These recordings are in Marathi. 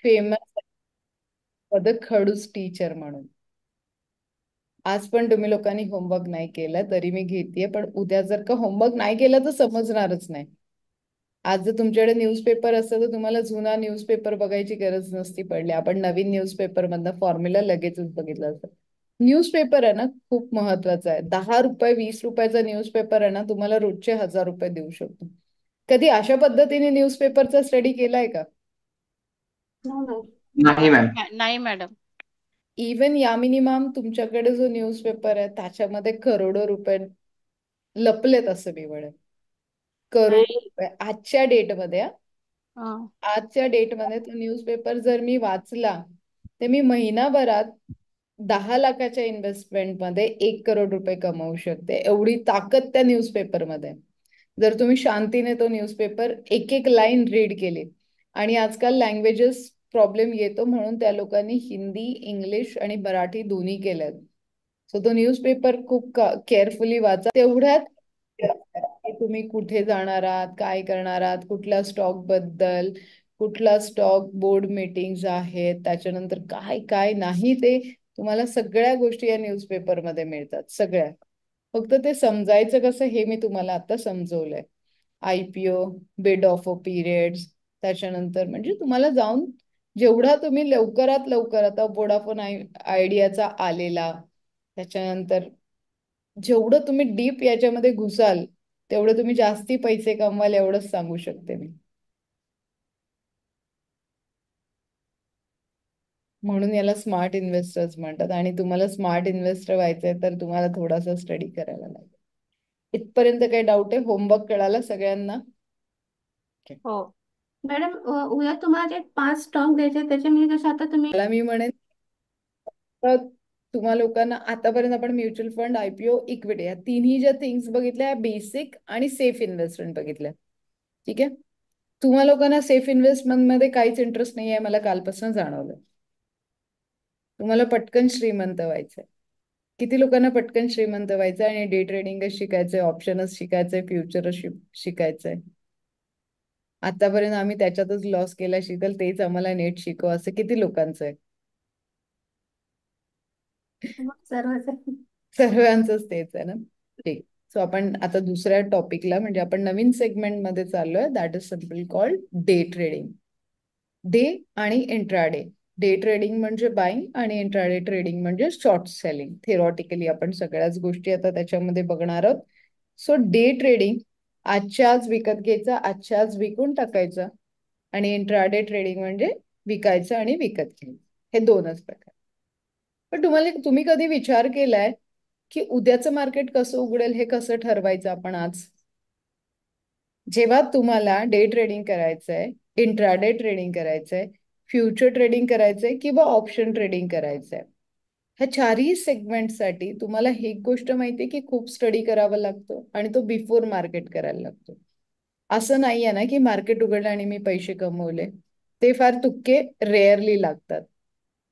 फेमस खडूस टीचर म्हणून. आज पण तुम्ही लोकांनी होमवर्क नाही केला तरी मी घेतेय, पण उद्या जर का होमवर्क नाही केला तर समजणारच नाही. आज जर तुमच्याकडे न्यूजपेपर असतं तर तुम्हाला जुना न्यूजपेपर बघायची गरज नसती पडली. आपण नवीन न्यूजपेपर मधनं फॉर्म्युला लगेचच बघितलं असतं. न्यूजपेपर आहे ना खूप महत्वाचा आहे. 10 रुपये 20 रुपयाचा न्यूजपेपर आहे ना तुम्हाला रोजचे 1000 रुपये देऊ शकतो. कधी अशा पद्धतीने न्यूजपेपरचा स्टडी केलाय का? हो ना. नाही मॅम. नाही मॅडम. इवन यामिनी मॅम तुमच्याकडे जो न्यूजपेपर आहे त्याच्यामध्ये करोडो रुपये लपलेत असं मी म्हणेन. करोडो नाही. रुपये आजच्या डेटमध्ये. हा. आजच्या डेटमध्ये तो न्यूजपेपर जर मी वाचला तर मी महिनाभरात 10 लाखाच्या इन्व्हेस्टमेंटमध्ये 1 करोड रुपये कमवू शकते. एवढी ताकद त्या न्यूजपेपरमध्ये. जर तुम्ही शांतीने तो न्यूजपेपर एक एक लाईन रीड केली. आणि आजकाल लँग्वेजेस प्रॉब्लेम येतो म्हणून त्या लोकांनी हिंदी इंग्लिश आणि मराठी दोन्ही केल्यात. सो तो न्यूजपेपर खूप केअरफुली वाचा. तेवढ्यात की तुम्ही कुठे जाणार आहात, काय करणार आहात, कुठल्या स्टॉक बद्दल, कुठला स्टॉक बोर्ड मीटिंग्स आहेत, त्याच्यानंतर काय काय नाही ते तुम्हाला सगळ्या गोष्टी या न्यूजपेपर मध्ये मिळतात सगळ्या. फक्त ते समजायचं कसं हे मी तुम्हाला आता समजवलंय. आयपीओ, बिड ऑफर पिरियड्स, त्याच्यानंतर म्हणजे तुम्हाला जाऊन जेवढा तुम्ही लवकरात लवकर, आता वोडाफोन आयडियाचा आलेला, त्याच्यानंतर जेवढं तुम्ही डीप याच्यामध्ये घुसाल तेवढं तुम्ही जास्ती पैसे कमवाल एवढंच सांगू शकते मी. म्हणून याला स्मार्ट इन्व्हेस्टर्स म्हणतात. आणि तुम्हाला स्मार्ट इन्व्हेस्टर व्हायचंय तर तुम्हाला थोडासा स्टडी करायला लागेल. इथपर्यंत काही डाऊट आहे? होमवर्क कळाला सगळ्यांना? हो. मॅडम, उद्या तुम्हाला जे 5 स्टॉक द्यायचे त्याच्यामध्ये कसं आता तुम्ही. मला मी म्हणेन तर तुम्हा लोकांना आतापर्यंत आपण म्युच्युअल फंड, आयपीओ, इक्विटी या तिन्ही ज्या थिंग्स बघितल्या बेसिक आणि सेफ इन्व्हेस्टमेंट बघितल्या. ठीक आहे. तुम्हा लोकांना सेफ इन्व्हेस्टमेंट मध्ये काहीच इंटरेस्ट नाही आहे मला कालपासून जाणवलं. तुम्हाला पटकन श्रीमंत व्हायचंय. किती लोकांना पटकन श्रीमंत व्हायचंय आणि डे ट्रेडिंगच शिकायचंय, ऑप्शनच शिकायचंय, फ्युचरच शिकायचंय. आतापर्यंत आम्ही त्याच्यातच लॉस केला, शीतल तेच आम्हाला नेट शिकव असं किती लोकांचं आहे? सर्वच. सर्वांचंच तेच आहे ना. ठीक. सो आपण आता दुसऱ्या टॉपिकला म्हणजे आपण नवीन सेगमेंट मध्ये चाललोय. That is simple called day trading. Day आणि इंट्राडे. डे ट्रेडिंग म्हणजे बाईंग आणि इंट्राडे ट्रेडिंग म्हणजे शॉर्ट सेलिंग. थेरॉटिकली आपण सगळ्याच गोष्टी आता त्याच्यामध्ये बघणार आहोत. सो डे ट्रेडिंग आजच्या आज विकत घ्यायचं, आजच्या आज विकून टाकायचं. आणि इंट्राडे ट्रेडिंग म्हणजे विकायचं आणि विकत घ्यायचं. हे दोनच प्रकार. पण तुम्ही कधी विचार केलाय की उद्याचं मार्केट कसं उघडेल हे कसं ठरवायचं आपण आज? जेव्हा तुम्हाला डे ट्रेडिंग करायचंय, इंट्राडे ट्रेडिंग करायचंय, फ्युचर ट्रेडिंग करायचंय किंवा ऑप्शन ट्रेडिंग करायचंय, ह्या चारही सेगमेंटसाठी तुम्हाला ही एक गोष्ट माहितीये की खूप स्टडी करावा लागतो आणि तो बिफोर मार्केट करायला लागतो. असं नाहीये ना की मार्केट उघडलं आणि मी पैसे कमवले. ते फार तुक्के रेअरली लागतात.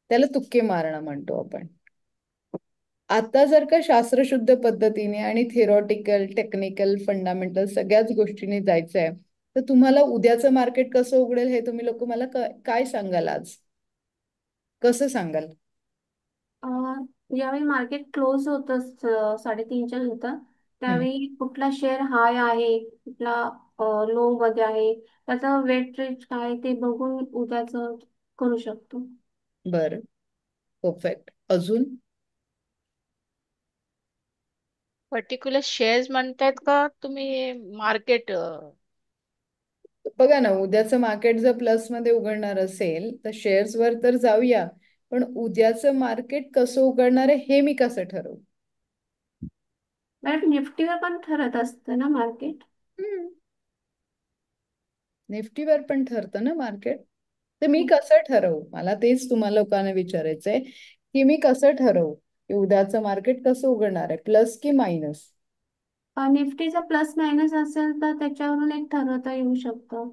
त्याला तुक्के मारणं म्हणतो आपण. आता जर का शास्त्रशुद्ध पद्धतीने आणि थिअरॉटिकल, टेक्निकल, फंडामेंटल सगळ्याच गोष्टींनी जायचं आहे तर तुम्हाला उद्याचं मार्केट कसं उघडेल हे तुम्ही लोक मला काय सांगाल आज? कसं सांगाल? ज्यावेळी मार्केट क्लोज होतं 3:30च्या नंतर, हम्म. त्यावेळी कुठला शेअर हाय आहे, कुठला लो मध्ये आहे, त्याचा वेट रेट काय ते बघून उद्याच करू शकतो. बरं. परफेक्ट. अजून? पर्टिक्युलर शेअर्स म्हणतायत का तुम्ही मार्केट? बघा ना, उद्याचं मार्केट जर प्लस मध्ये उघडणार असेल तर शेअर्स वर तर जाऊया. पण उद्याचं मार्केट कसं उघडणार आहे हे मी कसं ठरवू? मॅडम, निफ्टीवर पण ठरत असतं ना मार्केट. हम्म. निफ्टीवर पण ठरतं ना मार्केट. तर मी कसं ठरवू? मला तेच तुम्हाला लोकांना विचारायचंय की मी कसं ठरवू की उद्याचं मार्केट कसं उघडणार आहे, प्लस की मायनस? निफ्टीचा प्लस मायनस असेल तर त्याच्यावरून एक ठरवता येऊ शकतं.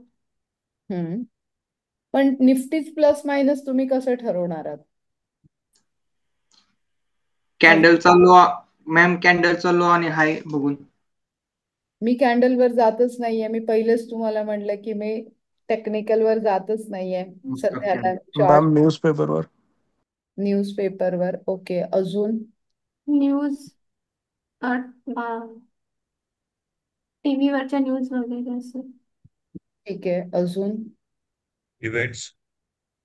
पण निफ्टीच प्लस मायनस तुम्ही कसं ठरवणार आहात? कॅन्डलचा लो. मॅम, कॅन्डलचा लो आणि हाय बघून. मी कॅन्डलवर जातच नाहीये. मी पहिलेच तुम्हाला म्हणलं की मी टेक्निकल वर जातच नाहीये सध्याला. मॅम न्यूजपेपरवर. न्यूजपेपरवर. ओके, अजून? न्यूज टीव्ही वरच्या न्यूज वगैरे असं. ठीक आहे, अजून? Events.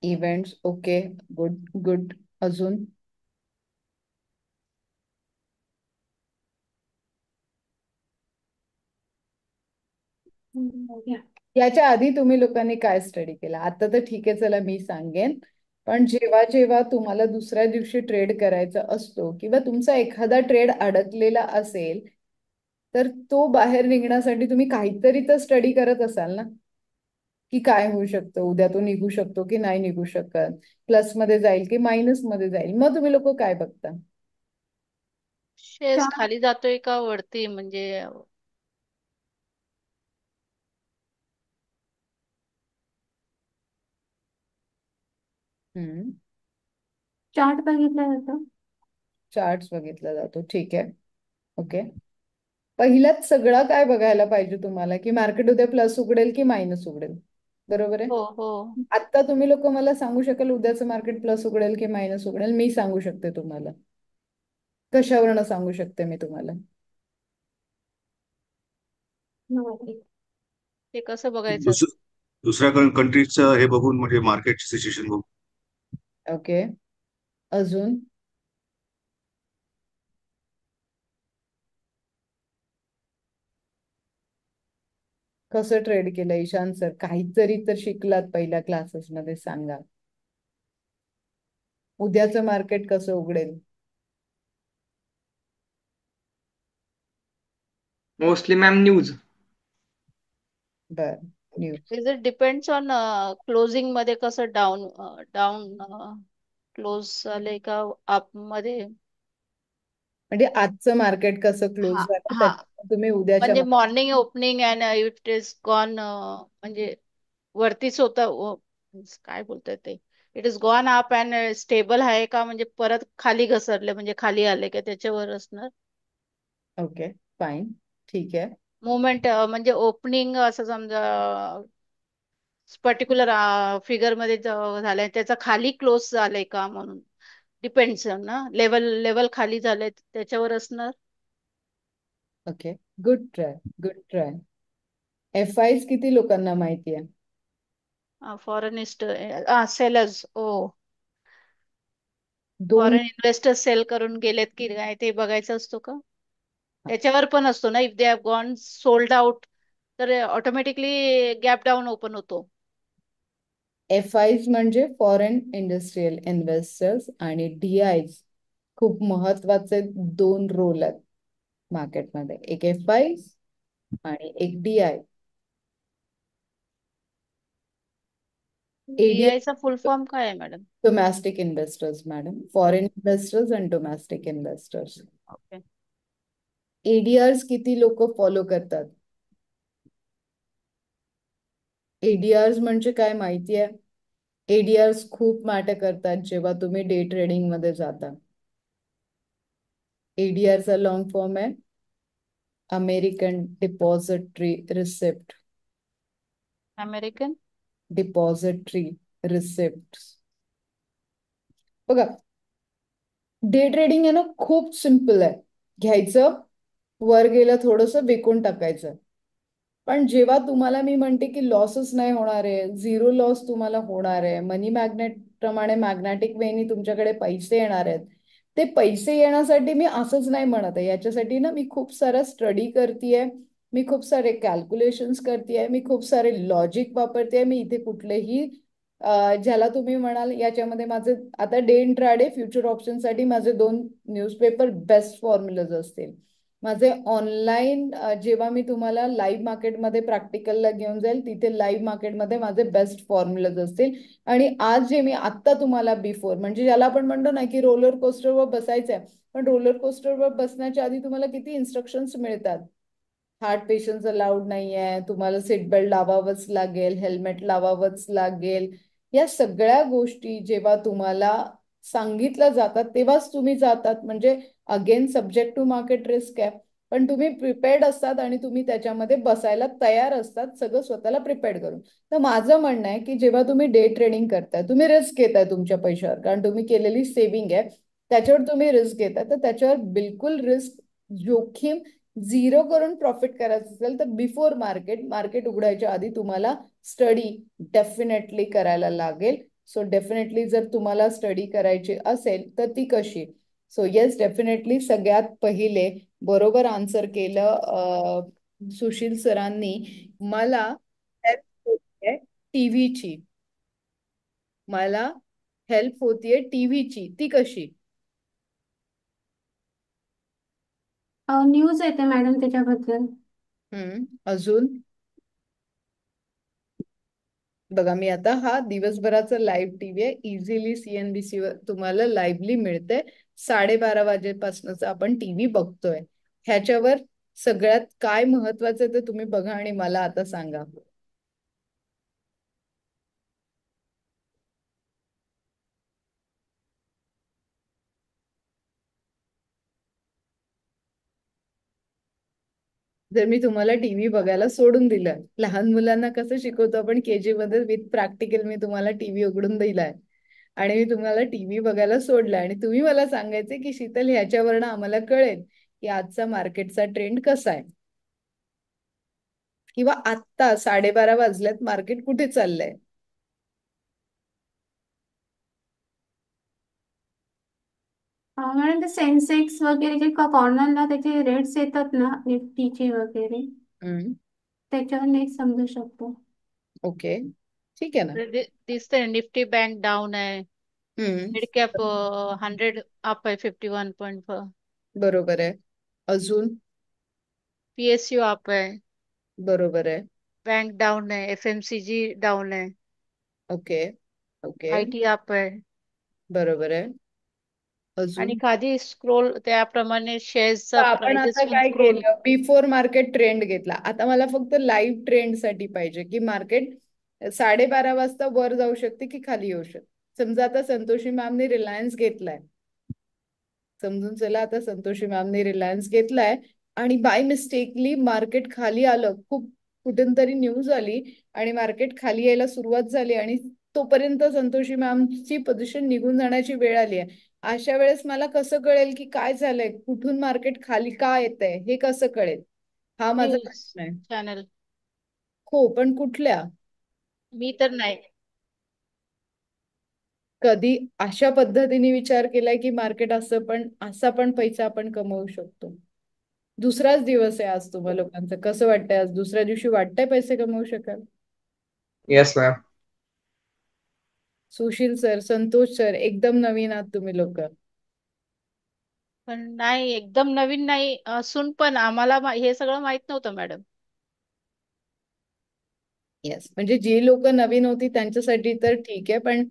Events. Okay, good good. अजून? या. याच्या आधी तुम्ही लोकांनी काय स्टडी केला? आता तर ठीक आहे, चला मी सांगेन. पण जेव्हा जेव्हा तुम्हाला दुसऱ्या दिवशी ट्रेड करायचा असतो किंवा तुमचा एखादा ट्रेड अडकलेला असेल, तर तो बाहेर निघण्यासाठी तुम्ही काहीतरी तर स्टडी करत असाल ना, की काय होऊ शकतं उद्या, तो निघू शकतो की नाही निघू शकत, प्लस मध्ये जाईल की मायनस मध्ये जाईल. मग तुम्ही लोक काय बघता? शेअर्स चार खाली जातोय का वरती, म्हणजे चार्ट बघितला जातो. चार्ट्स बघितला जातो. ठीक आहे, ओके. पहिल्यात सगळं काय बघायला पाहिजे तुम्हाला, की मार्केट उद्या प्लस उघडेल की मायनस उघडेल. बरोबर आहे. हो हो आता तुम्ही लोक मला सांगू शकाल उद्याचं मार्केट प्लस उघडेल की मायनस उघडेल? मी सांगू शकते तुम्हाला. कशावरनं सांगू शकते मी तुम्हाला? ते कसं बघायचं? दुसऱ्या कंट्रीजचं हे बघून, म्हणजे मार्केटची सिच्युएशन बघून. ओके, अजून? कसं ट्रेड केलं ईशान सर? काहीतरी तर शिकलात पहिल्या क्लासेस मध्ये, सांगा. उद्याचं मार्केट कसं उघडेल? Mostly ma'am news. बर, news. Is it depends on closing मध्ये कसं डाऊन डाऊन क्लोज झाले का अप मध्ये. म्हणजे आजचं मार्केट कसं क्लोज हा झालं हा, त्याच्यावर तुम्ही उद्याच्या म्हणजे morning opening and it is gone, म्हणजे वरतीच होतं काय बोलतात ते, it is gone up and stable आहे का, म्हणजे परत खाली घसरले म्हणजे खाली आले का, त्याच्यावर असणार. ओके, फाईन, ठीक आहे. मुवमेंट म्हणजे ओपनिंग असं समजा पर्टिक्युलर फिगर मध्ये झालंय, त्याचा खाली क्लोज झालंय का म्हणून डिपेंड्स ना, लेवल लेवल खाली झालंय त्याच्यावर असणार. Okay, good try, good try. F आयज किती लोकांना माहिती आहे? फॉरेनिस्ट सेलर्स, ओ दोन. फॉरेन इन्व्हेस्टर सेल करून गेलेत की काय ते बघायचं असतो का? त्याच्यावर पण असतो ना, if they have gone sold out तर ऑटोमॅटिकली गॅप डाऊन ओपन होतो. एफ आयज म्हणजे फॉरेन इंडस्ट्रियल इन्व्हेस्टर्स, आणि डी आयज खूप महत्वाचे दोन रोल आहेत मार्केटमध्ये, एक एफ आयज आणि एक डी आय. एडी, DI चा फुल फॉर्म काय आहे madam? Domestic investors madam, foreign investors आणि डोमेस्टिक इन्व्हेस्टर्स. ओके. एडीआर्स किती लोक फॉलो करतात? एडीआर्स म्हणजे काय माहिती आहे? एडीआर्स खूप मॅटर करतात जेव्हा तुम्ही डे ट्रेडिंग मध्ये जाता. एडीआरचा लॉंग फॉर्म आहे American depository receipt. American depository receipt. बघा, डे ट्रेडिंग आहे ना, खूप सिम्पल आहे. घ्यायचं, वर गेलं थोडंसं विकून टाकायचं. पण जेव्हा तुम्हाला मी म्हणते की लॉसच नाही होणार आहे, झिरो लॉस तुम्हाला होणार आहे, मनी मॅग्नेट प्रमाणे मॅग्नेटिक वेनी तुमच्याकडे पैसे येणार आहेत, ते पैसे येण्यासाठी मी असंच नाही म्हणत आहे. याच्यासाठी ना मी खूप सारा स्टडी करतेय, मी खूप सारे कॅल्क्युलेशन्स करतेय, मी खूप सारे लॉजिक वापरतेय. मी इथे कुठलेही ज्याला तुम्ही म्हणाल याच्यामध्ये माझे आता डे इंट्राडे फ्युचर ऑप्शनसाठी माझे दोन न्यूजपेपर बेस्ट फॉर्म्युलाज असतील. माझे ऑनलाईन जेव्हा मी तुम्हाला लाईव्ह मार्केटमध्ये प्रॅक्टिकलला घेऊन जाईल, तिथे लाईव्ह मार्केटमध्ये माझे बेस्ट फॉर्म्युलाज असतील. आणि आज जे मी आत्ता तुम्हाला बिफोर, म्हणजे ज्याला आपण म्हणतो ना की रोलर कोस्टरवर बसायचंय, पण रोलर कोस्टरवर बसण्याच्या आधी तुम्हाला किती इन्स्ट्रक्शन्स मिळतात. हार्ट पेशंट्स अलाउड नाही आहे, तुम्हाला सीट बेल्ट लावावंच लागेल, हेल्मेट लावावंच लागेल. या सगळ्या गोष्टी जेव्हा तुम्हाला सांगितल्या जातात तेव्हाच तुम्ही जातात. म्हणजे again subject to market risk आहे. पण तुम्ही प्रिपेअर्ड असतात आणि तुम्ही त्याच्यामध्ये बसायला तयार असतात सगळं स्वतःला प्रिपेअर्ड करून. तर माझं म्हणणं आहे की जेव्हा तुम्ही डे ट्रेडिंग करताय तुम्ही रिस्क घेताय तुमच्या पैशावर, कारण तुम्ही केलेली सेव्हिंग आहे त्याच्यावर तुम्ही रिस्क घेताय. तर त्याच्यावर बिलकुल रिस्क जोखीम झिरो करून प्रॉफिट करायचं असेल तर बिफोर मार्केट मार्केट उघडायच्या आधी तुम्हाला स्टडी डेफिनेटली करायला लागेल. सो डेफिनेटली जर तुम्हाला स्टडी करायची असेल तर ती कशी. सो येस डेफिनेटली सगळ्यात पहिले बरोबर आन्सर केलं सुशील सरांनी. मला हेल्प होतीये टीव्हीची. मला हेल्प होतीये टीव्हीची. ती कशी. न्यूज येते मॅडम त्याच्याबद्दल. अजून बघा मी आता हा दिवसभराचा लाईव्ह टीव्ही आहे. इझिली CNBC वर तुम्हाला लाईव्हली मिळते. 12:30 वाजेपासूनच आपण टीव्ही बघतोय. ह्याच्यावर सगळ्यात काय महत्वाचं ते तुम्ही बघा आणि मला आता सांगा. जर मी तुम्हाला टीव्ही बघायला सोडून दिलं, लहान मुलांना कसं शिकवतो आपण KG मध्ये विथ प्रॅक्टिकल, मी तुम्हाला टीव्ही उघडून दिलाय आणि मी तुम्हाला टीव्ही बघायला सोडलाय आणि तुम्ही मला सांगायचे की शीतल ह्याच्यावरनं आम्हाला कळेल की आजचा मार्केटचा ट्रेंड कसा आहे, किंवा आत्ता 12:30 वाजल्यात मार्केट कुठे चाललंय. मॅडम ते सेन्सेक्स वगैरे जे कॉर्नरला त्याचे रेट्स येतात ना निफ्टीचे वगैरे, त्याच्यावर नाही समजू शकतो. ओके ठीक आहे ना. दिसतंय निफ्टी बँक डाऊन आहे. हम्म मिड कॅप 100 अप आहे 51.4. बरोबर आहे. अजून PSU अप आहे. बरोबर आहे. बँक डाऊन आहे. FMCG डाऊन आहे. ओके ओके IT अप आहे. बरोबर आहे. आणि अजून खाली स्क्रोल त्याप्रमाणे तर शेअर्सचा आपण प्राइजेस आता पण काय स्क्रोल. केलं, बिफोर मार्केट ट्रेंड घेतला. आता मला फक्त लाईव्ह ट्रेंड साठी पाहिजे की मार्केट 12:30 वाजता वर जाऊ शकते की खाली येऊ शकते. समजा आता संतोषी मॅमने रिलायन्स घेतलाय, समजून चला आता संतोषी मॅमने रिलायन्स घेतलाय आणि बाय मिस्टेकली मार्केट खाली आलं, खूप कुठून तरी न्यूज आली आणि मार्केट खाली यायला सुरुवात झाली आणि तोपर्यंत संतोषी मॅमची पोझिशन निघून जाण्याची वेळ आली आहे. अशा वेळेस मला कसं कळेल की काय झालंय, कुठून मार्केट खाली का येतंय, हे कसं कळेल, हा माझा न्यूज प्रश्न आहे. चॅनल. हो पण कुठल्या. मी तर नाही. कधी अशा पद्धतीने विचार केलाय की मार्केट असं पण असा पण पैसा आपण कमवू शकतो. दुसराच दिवस आहे आज. तुम्हा लोकांचं कसं वाटतंय, आज दुसऱ्या दिवशी वाटतंय पैसे कमवू शकाल. Yes ma'am. Sushil sir, Santosh sir, एकदम नवीन आहात तुम्ही लोक. पण नाही, एकदम नवीन नाही असून पण आम्हाला हे सगळं माहित नव्हतं मॅडम. येस म्हणजे जी लोक नवीन होती त्यांच्यासाठी तर ठीक आहे, पण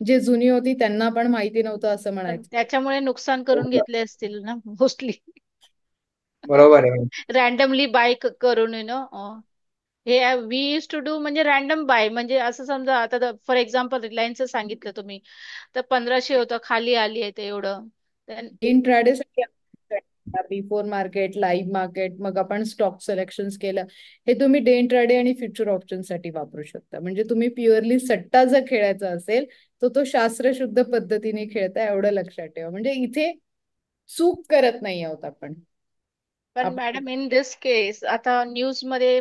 जे जुनी होती त्यांना पण माहिती नव्हतं असं पण म्हणायचं. त्याच्यामुळे नुकसान करून घेतले असतील ना मोस्टली. बरोबर आहे मॅम. रॅन्डमली बाय करून हे वी यूज टू डू म्हणजे रॅन्डम बाय. म्हणजे असं समजा आता फॉर एक्झाम्पल रिलायन्सचं सांगितलं तुम्ही, तर 1500 होतं, खाली आली आहे ते एवढं. इंट्राडे साठी बिफोर मार्केट, लाईव्ह मार्केट, मग आपण स्टॉक सिलेक्शन केलं, हे तुम्ही डे इंट्राडे आणि फ्युचर ऑप्शन साठी वापरू शकता. म्हणजे तुम्ही प्युअरली सट्टा जर खेळायचा असेल तर तो शास्त्रशुद्ध पद्धतीने खेळता, एवढं लक्षात ठेवा. म्हणजे इथे चूक करत नाही आहोत आपण. पण मॅडम इन दिस केस आता न्यूज मध्ये